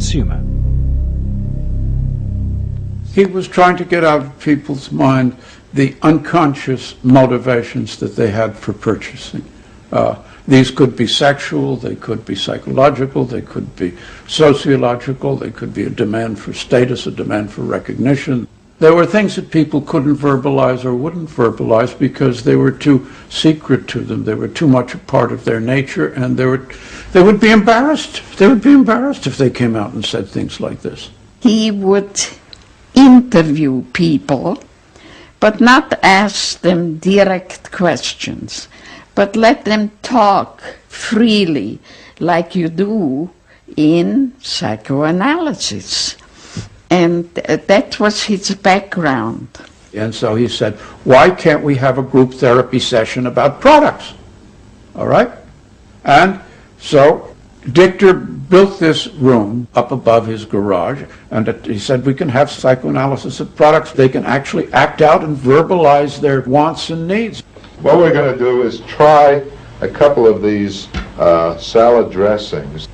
consumer. He was trying to get out of people's mind the unconscious motivations that they had for purchasing. These could be sexual, they could be psychological, they could be sociological, they could be a demand for status, a demand for recognition. There were things that people couldn't verbalize or wouldn't verbalize because they were too secret to them. They were too much a part of their nature, and they would be embarrassed. They would be embarrassed if they came out and said things like this. He would interview people, but not ask them direct questions, but let them talk freely like you do in psychoanalysis. And that was his background. And so he said, why can't we have a group therapy session about products? All right? And so Dichter built this room up above his garage, and he said we can have psychoanalysis of products. They can actually act out and verbalize their wants and needs. What we're going to do is try a couple of these salad dressings.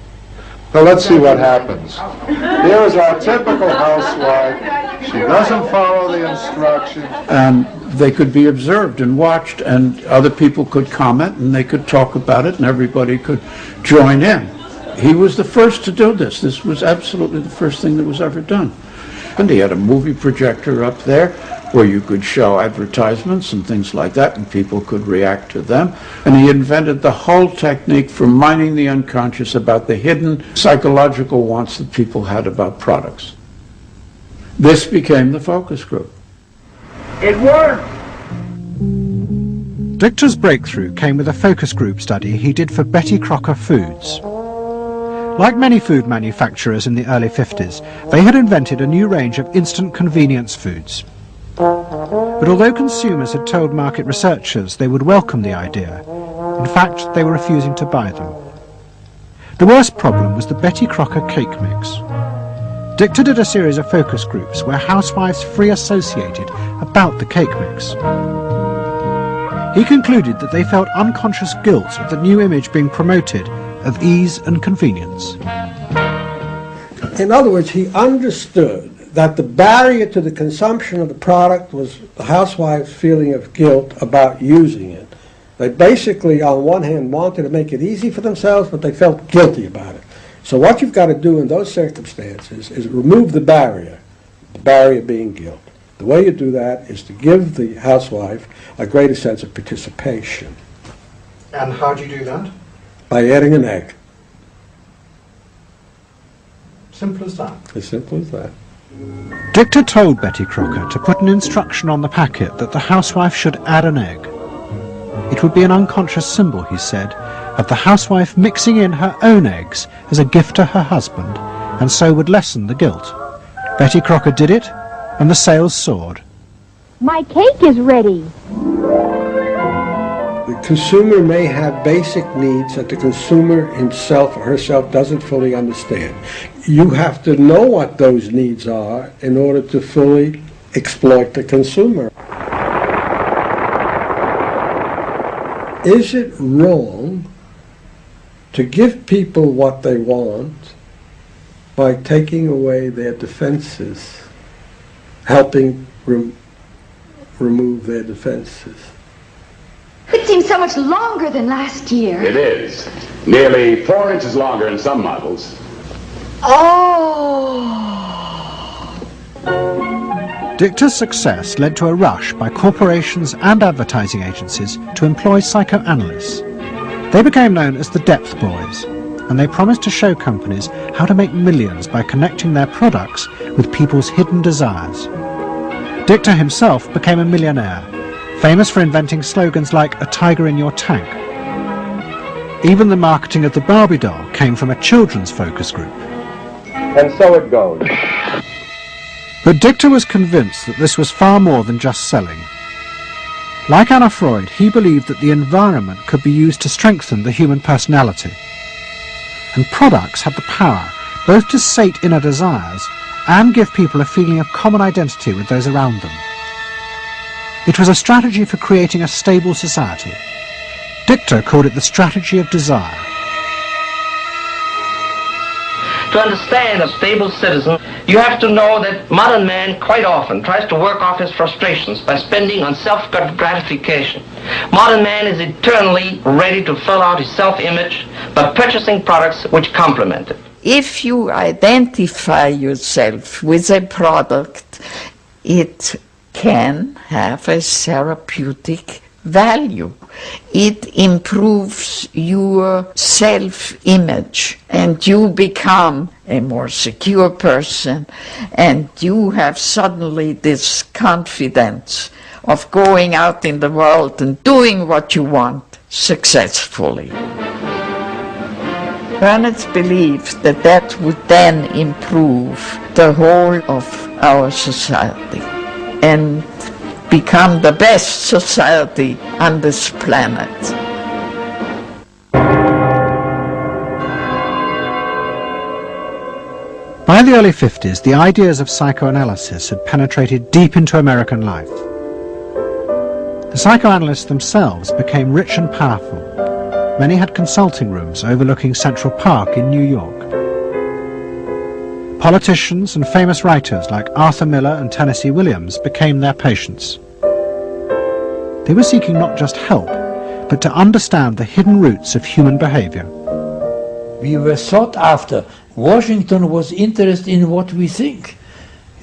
So let's see what happens. Here is our typical housewife. She doesn't follow the instructions. And they could be observed and watched, and other people could comment, and they could talk about it, and everybody could join in. He was the first to do this. This was absolutely the first thing that was ever done. And he had a movie projector up there where you could show advertisements and things like that, and people could react to them. And he invented the whole technique for mining the unconscious about the hidden psychological wants that people had about products. This became the focus group. It worked! Dichter's breakthrough came with a focus group study he did for Betty Crocker Foods. Like many food manufacturers in the early 50s, they had invented a new range of instant convenience foods. But although consumers had told market researchers they would welcome the idea, in fact they were refusing to buy them. The worst problem was the Betty Crocker cake mix. Dichter did a series of focus groups where housewives free associated about the cake mix. He concluded that they felt unconscious guilt at the new image being promoted of ease and convenience. In other words, he understood that the barrier to the consumption of the product was the housewife's feeling of guilt about using it. They basically, on one hand, wanted to make it easy for themselves, but they felt guilty about it. So what you've got to do in those circumstances is remove the barrier being guilt. The way you do that is to give the housewife a greater sense of participation. And how do you do that? By adding an egg. Simple as that. As simple as that. Dichter told Betty Crocker to put an instruction on the packet that the housewife should add an egg. It would be an unconscious symbol, he said, of the housewife mixing in her own eggs as a gift to her husband, and so would lessen the guilt. Betty Crocker did it, and the sales soared. My cake is ready. The consumer may have basic needs that the consumer himself or herself doesn't fully understand. You have to know what those needs are in order to fully exploit the consumer. Is it wrong to give people what they want by taking away their defenses, helping remove their defenses? It seems so much longer than last year. It is. Nearly 4 inches longer in some models. Oh! Dichter's success led to a rush by corporations and advertising agencies to employ psychoanalysts. They became known as the Depth Boys, and they promised to show companies how to make millions by connecting their products with people's hidden desires. Dichter himself became a millionaire, famous for inventing slogans like "a tiger in your tank." Even the marketing of the Barbie doll came from a children's focus group. And so it goes. But Dichter was convinced that this was far more than just selling. Like Anna Freud, he believed that the environment could be used to strengthen the human personality. And products had the power both to sate inner desires and give people a feeling of common identity with those around them. It was a strategy for creating a stable society. Dichter called it the strategy of desire. To understand a stable citizen, you have to know that modern man quite often tries to work off his frustrations by spending on self-gratification. Modern man is eternally ready to fill out his self-image by purchasing products which complement it. If you identify yourself with a product, it can have a therapeutic value. It improves your self-image and you become a more secure person and you have suddenly this confidence of going out in the world and doing what you want successfully. Ernest believed that that would then improve the whole of our society and become the best society on this planet. By the early 50s, the ideas of psychoanalysis had penetrated deep into American life. The psychoanalysts themselves became rich and powerful. Many had consulting rooms overlooking Central Park in New York. Politicians and famous writers like Arthur Miller and Tennessee Williams became their patients. They were seeking not just help, but to understand the hidden roots of human behavior. We were sought after. Washington was interested in what we think.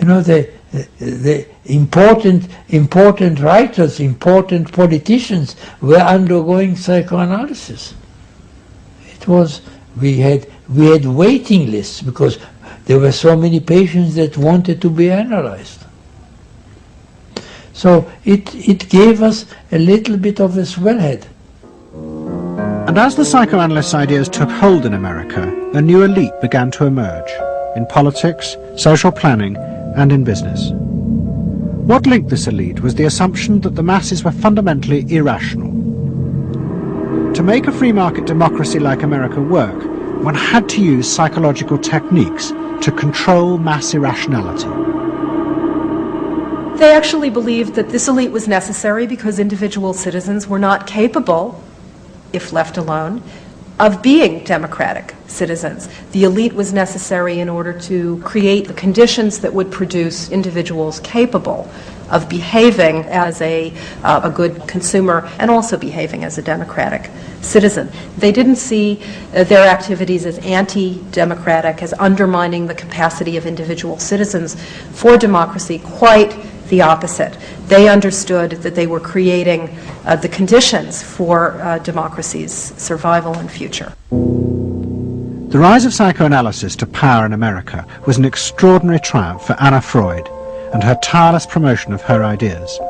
You know, the important writers, important politicians were undergoing psychoanalysis. It was, we had waiting lists because there were so many patients that wanted to be analyzed. So it gave us a little bit of a swellhead. And as the psychoanalysts' ideas took hold in America, a new elite began to emerge in politics, social planning, and in business. What linked this elite was the assumption that the masses were fundamentally irrational. To make a free market democracy like America work, one had to use psychological techniques to control mass irrationality. They actually believed that this elite was necessary because individual citizens were not capable, if left alone, of being democratic citizens. The elite was necessary in order to create the conditions that would produce individuals capable of behaving as a good consumer and also behaving as a democratic citizen. They didn't see their activities as anti-democratic, as undermining the capacity of individual citizens for democracy. Quite the opposite. They understood that they were creating the conditions for democracy's survival and future. The rise of psychoanalysis to power in America was an extraordinary triumph for Anna Freud and her tireless promotion of her ideas.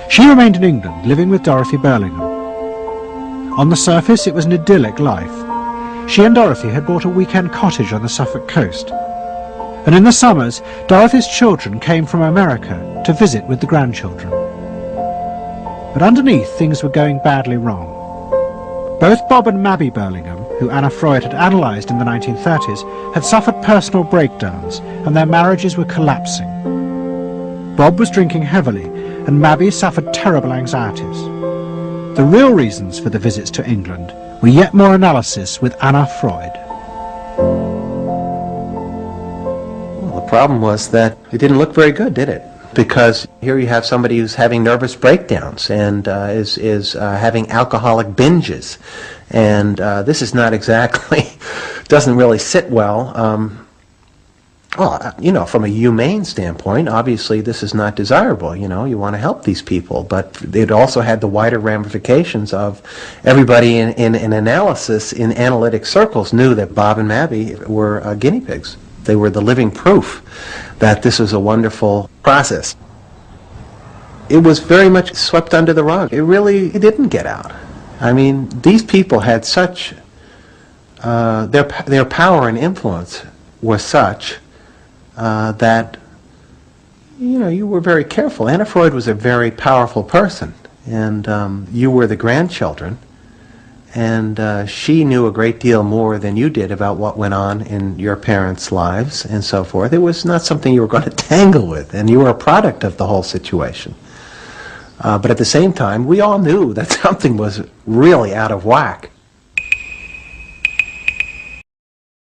She remained in England, living with Dorothy Burlingham. On the surface, it was an idyllic life. She and Dorothy had bought a weekend cottage on the Suffolk coast. And in the summers, Dorothy's children came from America to visit with the grandchildren. But underneath, things were going badly wrong. Both Bob and Mabby Burlingham, who Anna Freud had analysed in the 1930s, had suffered personal breakdowns and their marriages were collapsing. Bob was drinking heavily and Mabby suffered terrible anxieties. The real reasons for the visits to England were yet more analysis with Anna Freud. The problem was that it didn't look very good, did it? Because here you have somebody who's having nervous breakdowns and is having alcoholic binges, and this is not exactly, doesn't really sit well. Well, you know, from a humane standpoint, obviously this is not desirable. You know, you want to help these people, but it also had the wider ramifications of everybody in analysis, in analytic circles, knew that Bob and Mabby were guinea pigs. They were the living proof that this was a wonderful process. It was very much swept under the rug. It didn't get out. I mean, these people had such, their power and influence was such that, you know, you were very careful. Anna Freud was a very powerful person, and you were the grandchildren. And she knew a great deal more than you did about what went on in your parents' lives and so forth. It was not something you were going to tangle with, and you were a product of the whole situation. But at the same time, we all knew that something was really out of whack.